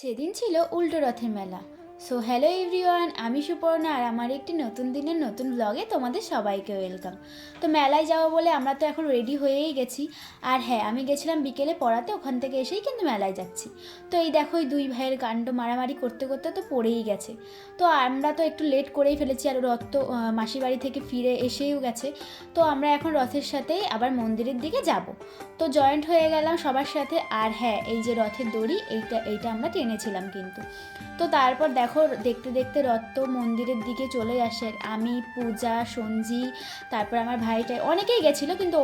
সেদিন ছিল উল্টো রথের মেলা। সো হ্যালো এভরিওয়ান, আমি সুপর্ণা আর আমার একটি নতুন দিনের নতুন ব্লগে তোমাদের সবাইকে ওয়েলকাম। তো মেলায় যাবো বলে আমরা তো এখন রেডি হয়েই গেছি। আর হ্যাঁ, আমি গেছিলাম বিকেলে পড়াতে, ওখান থেকে এসেই কিন্তু মেলায় যাচ্ছি। তো এই দেখো, এই দুই ভাইয়ের কাণ্ড, মারামারি করতে করতে তো পড়েই গেছে। তো আমরা তো একটু লেট করেই ফেলেছি, আর রথ তো মাসির বাড়ি থেকে ফিরে এসেও গেছে। তো আমরা এখন রথের সাথেই আবার মন্দিরের দিকে যাব। তো জয়েন্ট হয়ে গেলাম সবার সাথে। আর হ্যাঁ, এই যে রথের দড়ি, এইটা আমরা টেনেছিলাম কিন্তু। তো তারপর দেখো, দেখতে দেখতে রথ তো মন্দিরের দিকে চলে আসে। আমি, পূজা, সঞ্জি, তারপর আমার ভাইটাই, অনেকেই গেছিলো, কিন্তু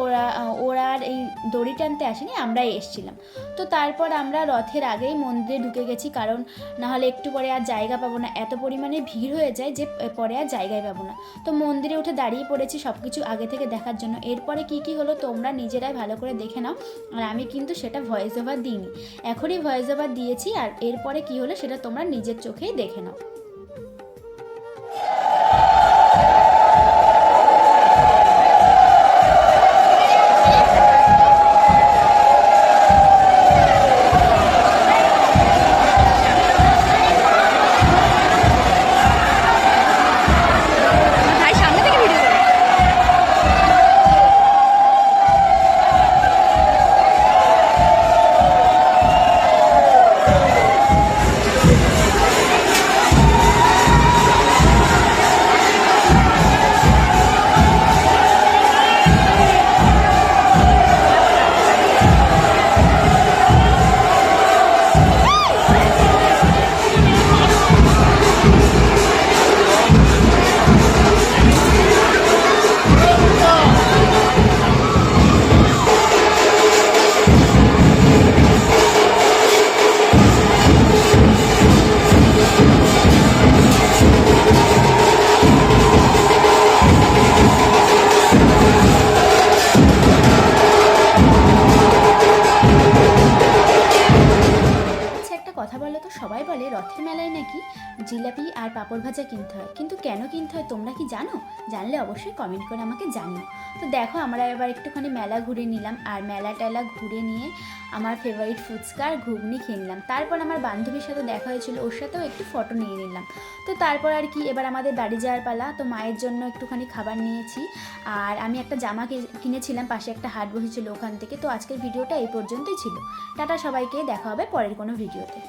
ওরা আর এই দড়ি টানতে আসেনি, আমরাই এসছিলাম। তো তারপর আমরা রথের আগেই মন্দিরে ঢুকে গেছি, কারণ নাহলে একটু পরে আর জায়গা পাবো না, এত পরিমাণে ভিড় হয়ে যায় যে পরে আর জায়গায় পাবো না। তো মন্দিরে উঠে দাঁড়িয়ে পড়েছি সব কিছু আগে থেকে দেখার জন্য। এরপরে কি কি হলো তোমরা নিজেরাই ভালো করে দেখে নাও। আর আমি কিন্তু সেটা ভয়েস ওভার দিইনি, এখনই ভয়েস ওভার দিয়েছি। আর এরপরে কি হলো সেটা তোমরা নিজের চোখেই দেখে নাও। কথা বলো তো, সবাই বলে রথের মেলায় নাকি জিলাপি আর পাঁপড় ভাজা কিনতে হয়, কিন্তু কেন কিনতে হয় তোমরা কি জানো? জানলে অবশ্যই কমেন্ট করে আমাকে জানিও। তো দেখো, আমরা এবার একটুখানি মেলা ঘুরে নিলাম, আর মেলা টেলা ঘুরে নিয়ে আমার ফেভারিট ফুচকা আর ঘুগনি খেয়ে নিলাম। তারপর আমার বান্ধবীর সাথে দেখা হয়েছিল, ওর সাথেও একটু ফটো নিয়ে নিলাম। তো তারপর আর কি, এবার আমাদের বাড়ি যাওয়ার পালা। তো মায়ের জন্য একটুখানি খাবার নিয়েছি, আর আমি একটা জামা কিনেছিলাম, পাশে একটা হাট বসেছিল ওখান থেকে। তো আজকের ভিডিওটা এই পর্যন্তই ছিল। টাটা সবাইকে, দেখা হবে পরের কোনো ভিডিওতে।